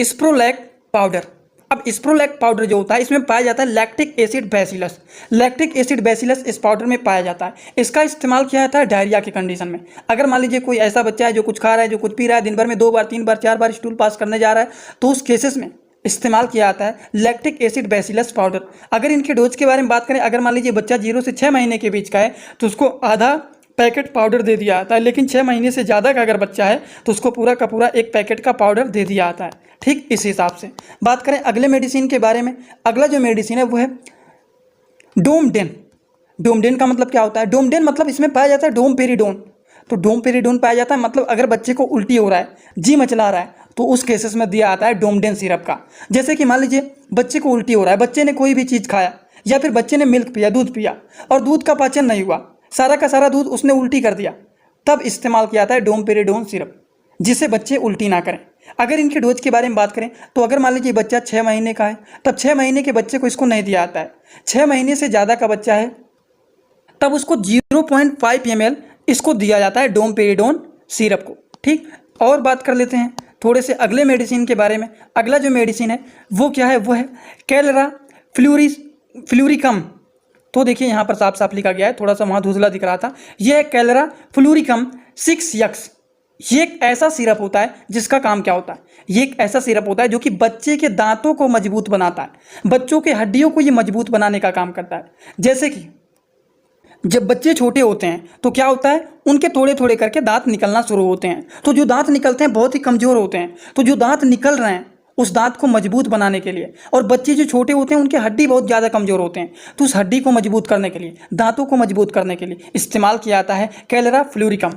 स्प्रोलैक पाउडर। अब स्प्रोलैक पाउडर जो होता है इसमें पाया जाता है lactic acid bacillus. Lactic acid bacillus इस पाउडर में पाया जाता है। इसका इस्तेमाल किया जाता है डायरिया के कंडीशन में। अगर मान लीजिए कोई ऐसा बच्चा है जो कुछ खा रहा है, जो कुछ पी रहा है, दिन भर में 2 बार 3 बार 4 बार स्टूल पास करने जा रहा है, तो उस केसेस में इस्तेमाल किया जाता है लैक्टिक एसिड बैसिलस पाउडर। अगर इनके डोज के बारे में बात करें, अगर मान लीजिए बच्चा 0 से 6 महीने के बीच का है तो उसको आधा पैकेट पाउडर दे दिया जाता है, लेकिन 6 महीने से ज़्यादा का अगर बच्चा है तो उसको पूरा का पूरा 1 पैकेट का पाउडर दे दिया जाता है। ठीक, इस हिसाब से बात करें अगले मेडिसिन के बारे में। अगला जो मेडिसिन है वो है डोमडेन। डोमडेन का मतलब क्या होता है, डोमडेन मतलब इसमें पाया जाता है डोमपेरिडोन। तो डोमपेरिडोन पाया जाता है, मतलब अगर बच्चे को उल्टी हो रहा है, जी मचला रहा है, तो उस केसेस में दिया जाता है डोमडेन सिरप का। जैसे कि मान लीजिए बच्चे को उल्टी हो रहा है, बच्चे ने कोई भी चीज़ खाया या फिर बच्चे ने मिल्क पिया, दूध पिया, और दूध का पाचन नहीं हुआ, सारा का सारा दूध उसने उल्टी कर दिया, तब इस्तेमाल किया जाता है डोमपेरिडोन सिरप, जिससे बच्चे उल्टी ना करें। अगर इनके डोज के बारे में बात करें तो अगर मान लीजिए बच्चा 6 महीने का है, तब 6 महीने के बच्चे को इसको नहीं दिया जाता है। 6 महीने से ज़्यादा का बच्चा है तब उसको 0.5 ml इसको दिया जाता है डोमपेरिडोन सिरप को। ठीक, और बात कर लेते हैं थोड़े से अगले मेडिसिन के बारे में। अगला जो मेडिसिन है वो क्या है, वो है कैलरा फ्लूरिकम। तो देखिए यहाँ पर साफ साफ लिखा गया है, थोड़ा सा वहाँ धुंधला दिख रहा था। यह है कैलरा फ्लूरिकम 6X। ये एक ऐसा सिरप होता है जिसका काम क्या होता है, ये एक ऐसा सिरप होता है जो कि बच्चे के दांतों को मजबूत बनाता है, बच्चों के हड्डियों को ये मजबूत बनाने का काम करता है। जैसे कि जब बच्चे छोटे होते हैं तो क्या होता है, उनके थोड़े थोड़े करके दांत निकलना शुरू होते हैं, तो जो दांत निकलते हैं बहुत ही कमज़ोर होते हैं, तो जो दांत निकल रहे हैं उस दांत को मजबूत बनाने के लिए, और बच्चे जो छोटे होते हैं उनके हड्डी बहुत ज़्यादा कमज़ोर होते हैं, तो उस हड्डी को मजबूत करने के लिए, दांतों को मजबूत करने के लिए इस्तेमाल किया जाता है कैलरा फ्लूरिकम,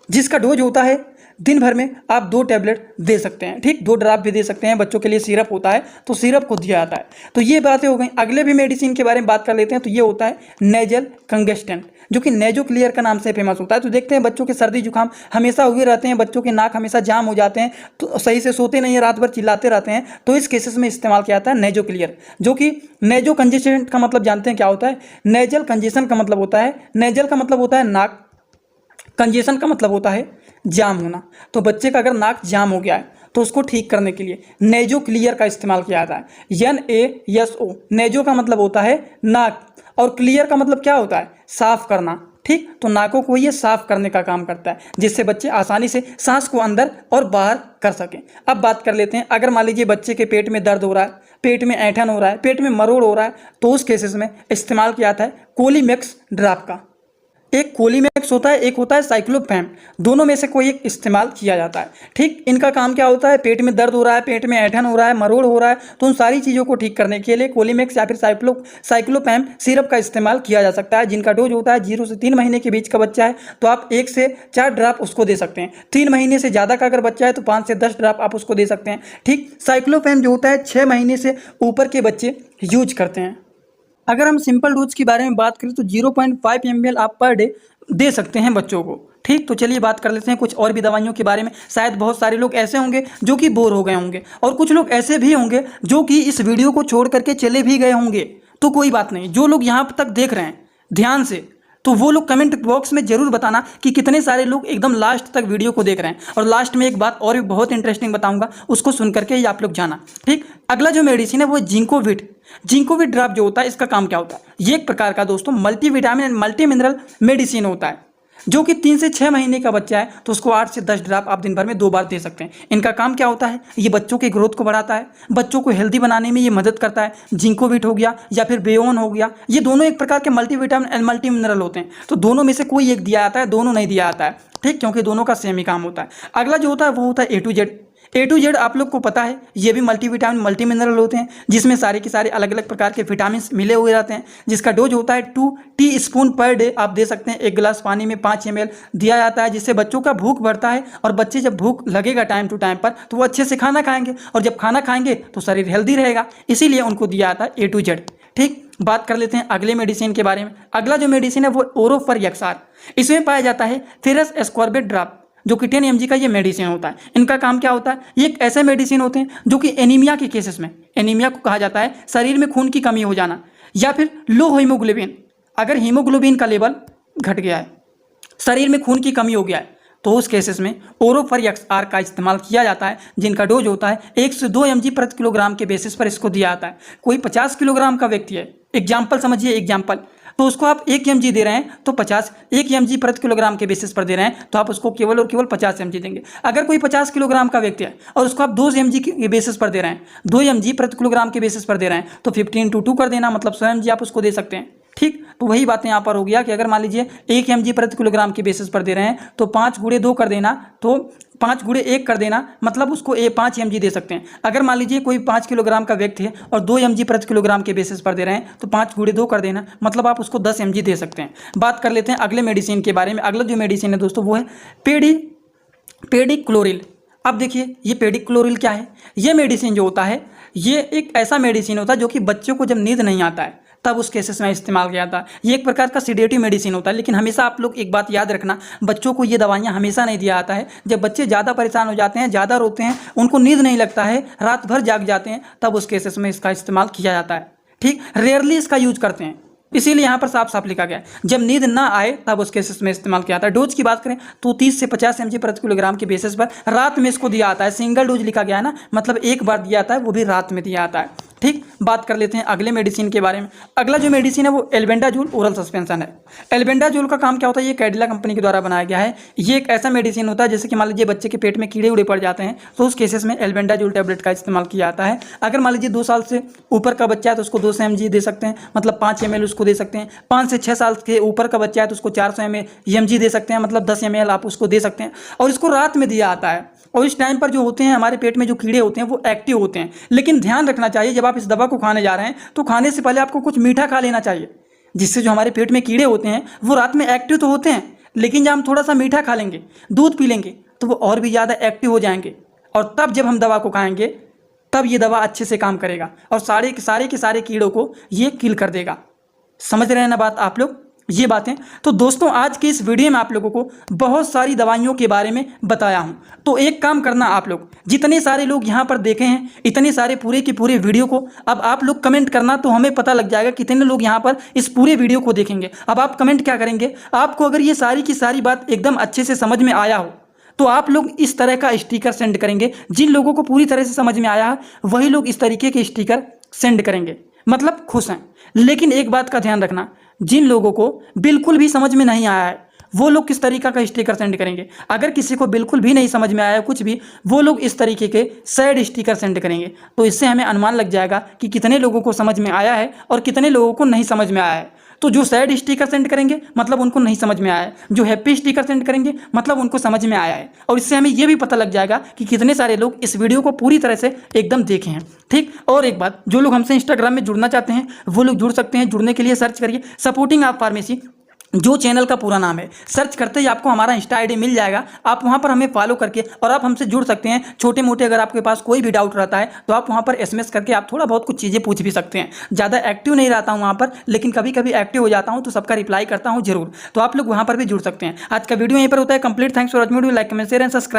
जिसका डोज होता है दिन भर में आप 2 टैबलेट दे सकते हैं। ठीक, 2 ड्रॉप भी दे सकते हैं, बच्चों के लिए सिरप होता है तो सिरप को दिया जाता है। तो ये बातें हो गई। अगले भी मेडिसिन के बारे में बात कर लेते हैं, तो ये होता है नेजल कंगेस्टेंट। जो कि नेजो क्लियर का नाम से फेमस होता है। तो देखते हैं बच्चों के सर्दी जुकाम हमेशा हुए रहते हैं, बच्चों के नाक हमेशा जाम हो जाते हैं, तो सही से सोते नहीं है, रात भर चिल्लाते रहते हैं, तो इस केसेस में इस्तेमाल किया जाता है नेजो क्लियर। जो कि नेजो कंजेशन का मतलब जानते हैं क्या होता है? नेजल कंजेशन का मतलब होता है, नेजल का मतलब होता है नाक, कंजेशन का मतलब होता है जाम होना। तो बच्चे का अगर नाक जाम हो गया है तो उसको ठीक करने के लिए नेजो क्लियर का इस्तेमाल किया जाता है। NaSO, नेजो का मतलब होता है नाक और क्लियर का मतलब क्या होता है? साफ करना। ठीक, तो नाकों को ये साफ करने का काम करता है, जिससे बच्चे आसानी से सांस को अंदर और बाहर कर सकें। अब बात कर लेते हैं, अगर मान लीजिए बच्चे के पेट में दर्द हो रहा है, पेट में ऐंठन हो रहा है, पेट में मरोड़ हो रहा है, तो उस केसेस में इस्तेमाल किया जाता है कोलीमैक्स ड्रॉप का। एक कोलीमैक्स होता है, एक होता है साइक्लोफैम, दोनों में से कोई एक इस्तेमाल किया जाता है। ठीक, इनका काम क्या होता है? पेट में दर्द हो रहा है, पेट में ऐंठन हो रहा है, मरोड़ हो रहा है, तो उन सारी चीज़ों को ठीक करने के लिए कोलीमैक्स या फिर साइक्लोफैम सिरप का इस्तेमाल किया जा सकता है, जिनका डोज होता है 0 से 3 महीने के बीच का बच्चा है तो आप 1 से 4 ड्रॉप उसको दे सकते हैं। 3 महीने से ज़्यादा का अगर बच्चा है तो 5 से 10 ड्रॉप आप उसको दे सकते हैं। ठीक, साइक्लोफैम जो होता है 6 महीने से ऊपर के बच्चे यूज करते हैं। अगर हम सिंपल डोज की बारे में बात करें तो 0.5 ml आप पर डे दे सकते हैं बच्चों को। ठीक, तो चलिए बात कर लेते हैं कुछ और भी दवाइयों के बारे में। शायद बहुत सारे लोग ऐसे होंगे जो कि बोर हो गए होंगे, और कुछ लोग ऐसे भी होंगे जो कि इस वीडियो को छोड़ करके चले भी गए होंगे। तो कोई बात नहीं, जो लोग यहाँ तक देख रहे हैं ध्यान से, तो वो लोग कमेंट बॉक्स में जरूर बताना कि कितने सारे लोग एकदम लास्ट तक वीडियो को देख रहे हैं। और लास्ट में एक बात और भी बहुत इंटरेस्टिंग बताऊंगा, उसको सुन करके ही आप लोग जाना। ठीक, अगला जो मेडिसिन है वो जिंकोविट। जिंकोविट ड्रॉप जो होता है, इसका काम क्या होता है? ये एक प्रकार का दोस्तों multivitamin and multi mineral medicine होता है, जो कि 3 से 6 महीने का बच्चा है तो उसको 8 से 10 ड्रॉप आप दिन भर में 2 बार दे सकते हैं। इनका काम क्या होता है? ये बच्चों के ग्रोथ को बढ़ाता है, बच्चों को हेल्दी बनाने में ये मदद करता है। जिंकोविट हो गया या फिर बेओन हो गया, ये दोनों एक प्रकार के मल्टीविटामिन एंड मल्टी मिनरल होते हैं, तो दोनों में से कोई एक दिया जाता है, दोनों नहीं दिया जाता है। ठीक, क्योंकि दोनों का सेम ही काम होता है। अगला जो होता है वो होता है A to Z आप लोग को पता है, ये भी मल्टीविटामिन मल्टी मिनरल होते हैं, जिसमें सारे के सारे अलग अलग प्रकार के विटामिन मिले हुए रहते हैं, जिसका डोज होता है 2 टीस्पून पर डे आप दे सकते हैं। 1 गिलास पानी में 5 ml दिया जाता है, जिससे बच्चों का भूख बढ़ता है, और बच्चे जब भूख लगेगा टाइम टू टाइम पर तो वो अच्छे से खाना खाएंगे, और जब खाना खाएंगे तो शरीर हेल्दी रहेगा, इसीलिए उनको दिया जाता है A to Z। ठीक, बात कर लेते हैं अगले मेडिसिन के बारे में। अगला जो मेडिसिन है वो ओरोफर, इसमें पाया जाता है फेरस एस्कॉर्बिट ड्रॉप, जो कि 10 mg का ये मेडिसिन होता है। इनका काम क्या होता है? ये एक ऐसे मेडिसिन होते हैं जो कि एनीमिया के केसेस में, एनीमिया को कहा जाता है शरीर में खून की कमी हो जाना, या फिर लो हीमोग्लोबिन, अगर हीमोग्लोबिन का लेवल घट गया है, शरीर में खून की कमी हो गया है, तो उस केसेस में ओरोफर XR का इस्तेमाल किया जाता है, जिनका डोज होता है 1 से 2 mg प्रति किलोग्राम के बेसिस पर इसको दिया जाता है। कोई 50 किलोग्राम का व्यक्ति है, एग्जाम्पल समझिए, एग्जाम्पल, तो उसको आप 1 mg दे रहे हैं तो 1 mg प्रति किलोग्राम के बेसिस पर दे रहे हैं, तो आप उसको केवल और केवल 50 mg देंगे। अगर कोई 50 किलोग्राम का व्यक्ति है और उसको आप 2 mg के बेसिस पर दे रहे हैं, 2 mg प्रति किलोग्राम के बेसिस पर दे रहे हैं, तो 15 to 2 कर देना, मतलब 100 mg आप उसको दे सकते हैं। ठीक, तो वही बातें यहाँ पर हो गया कि अगर मान लीजिए 1 mg प्रति किलोग्राम के बेसिस पर दे रहे हैं तो 5 गुणे 2 कर देना, तो 5 गुणे 1 कर देना, मतलब उसको 5 mg दे सकते हैं। अगर मान लीजिए कोई 5 किलोग्राम का व्यक्ति है और 2 mg प्रति किलोग्राम के बेसिस पर दे रहे हैं तो 5 गुणे 2 कर देना, मतलब आप उसको 10 mg दे सकते हैं। बात कर लेते हैं अगले मेडिसिन के बारे में। अगला जो मेडिसिन है दोस्तों वो है पेडिक्लोरिल। अब देखिए ये पेडिक्लोरिल क्या है? ये मेडिसिन जो होता है ये एक ऐसा मेडिसिन होता है जो कि बच्चों को जब नींद नहीं आता है तब उस केसेस में इस्तेमाल किया था। ये एक प्रकार का सिडेटिव मेडिसिन होता है, लेकिन हमेशा आप लोग एक बात याद रखना, बच्चों को ये दवाइयाँ हमेशा नहीं दिया जाता है। जब बच्चे ज़्यादा परेशान हो जाते हैं, ज़्यादा रोते हैं, उनको नींद नहीं लगता है, रात भर जाग जाते हैं, तब उस केसेस में इसका इस्तेमाल किया जाता है। ठीक, रेयरली इसका यूज करते हैं, इसीलिए यहाँ पर साफ साफ लिखा गया है जब नींद ना आए तब उस केसेस में इस्तेमाल किया जाता है। डोज की बात करें तो 30 से 50 mg प्रति किलोग्राम के बेसिस पर रात में इसको दिया जाता है। सिंगल डोज लिखा गया है ना, मतलब एक बार दिया जाता है, वो भी रात में दिया जाता है। ठीक, बात कर लेते हैं अगले मेडिसिन के बारे में। अगला जो मेडिसिन है वो एल्बेंडाजोल ओरल सस्पेंशन है। एल्बेंडाजोल का काम क्या होता है? ये कैडिला कंपनी के द्वारा बनाया गया है। ये एक ऐसा मेडिसिन होता है जैसे कि मान लीजिए बच्चे के पेट में कीड़े उड़े पड़ जाते हैं तो उस केसेस में एल्बेंडाजोल टैबलेट का इस्तेमाल किया जाता है। अगर मान लीजिए 2 साल से ऊपर का बच्चा है तो उसको 200 mg दे सकते हैं, मतलब 5 ml उसको दे सकते हैं। 5 से 6 साल के ऊपर का बच्चा है तो उसको 400 mg दे सकते हैं, मतलब 10 ml आप उसको दे सकते हैं। और इसको रात में दिया जाता है, और इस टाइम पर जो होते हैं हमारे पेट में जो कीड़े होते हैं वो एक्टिव होते हैं। लेकिन ध्यान रखना चाहिए जब आप इस दवा को खाने जा रहे हैं तो खाने से पहले आपको कुछ मीठा खा लेना चाहिए, जिससे जो हमारे पेट में कीड़े होते हैं वो रात में एक्टिव तो होते हैं, लेकिन जब हम थोड़ा सा मीठा खा लेंगे, दूध पी लेंगे, तो वो और भी ज़्यादा एक्टिव हो जाएंगे, और तब जब हम दवा को खाएंगे तब ये दवा अच्छे से काम करेगा और सारे के सारे कीड़ों को ये किल कर देगा। समझ रहे हैं ना बात आप लोग? ये बातें। तो दोस्तों आज के इस वीडियो में आप लोगों को बहुत सारी दवाइयों के बारे में बताया हूं। तो एक काम करना, आप लोग जितने सारे लोग यहां पर देखे हैं, इतने सारे पूरे के पूरे वीडियो को अब आप लोग कमेंट करना, तो हमें पता लग जाएगा कितने लोग यहां पर इस पूरे वीडियो को देखेंगे। अब आप कमेंट क्या करेंगे, आपको अगर ये सारी की सारी बात एकदम अच्छे से समझ में आया हो तो आप लोग इस तरह का स्टिकर सेंड करेंगे। जिन लोगों को पूरी तरह से समझ में आया है वही लोग इस तरीके के स्टिकर सेंड करेंगे, मतलब खुश हैं। लेकिन एक बात का ध्यान रखना, जिन लोगों को बिल्कुल भी समझ में नहीं आया है वो लोग किस तरीका का स्टिकर सेंड करेंगे। अगर किसी को बिल्कुल भी नहीं समझ में आया है कुछ भी, वो लोग इस तरीके के सैड स्टिकर सेंड करेंगे। तो इससे हमें अनुमान लग जाएगा कि कितने लोगों को समझ में आया है और कितने लोगों को नहीं समझ में आया है। तो जो सैड स्टिकर सेंड करेंगे मतलब उनको नहीं समझ में आया है, जो हैप्पी स्टिकर सेंड करेंगे मतलब उनको समझ में आया है। और इससे हमें यह भी पता लग जाएगा कि कितने सारे लोग इस वीडियो को पूरी तरह से एकदम देखे हैं। ठीक, और एक बात, जो लोग हमसे इंस्टाग्राम में जुड़ना चाहते हैं वो लोग जुड़ सकते हैं। जुड़ने के लिए सर्च करिए सपोर्टिंग आप फार्मेसी, जो चैनल का पूरा नाम है। सर्च करते ही आपको हमारा इंस्टा आईडी मिल जाएगा। आप वहां पर हमें फॉलो करके और आप हमसे जुड़ सकते हैं। छोटे मोटे अगर आपके पास कोई भी डाउट रहता है तो आप वहां पर एसएमएस करके आप थोड़ा बहुत कुछ चीज़ें पूछ भी सकते हैं। ज़्यादा एक्टिव नहीं रहता हूं वहां पर, लेकिन कभी कभी एक्टिव हो जाता हूं तो सबका रिप्लाई करता हूं जरूर। तो आप लोग वहां पर भी जुड़ सकते हैं। आज का वीडियो यहीं पर होता है complete. Thanks for watching video, like comment share and subscribe.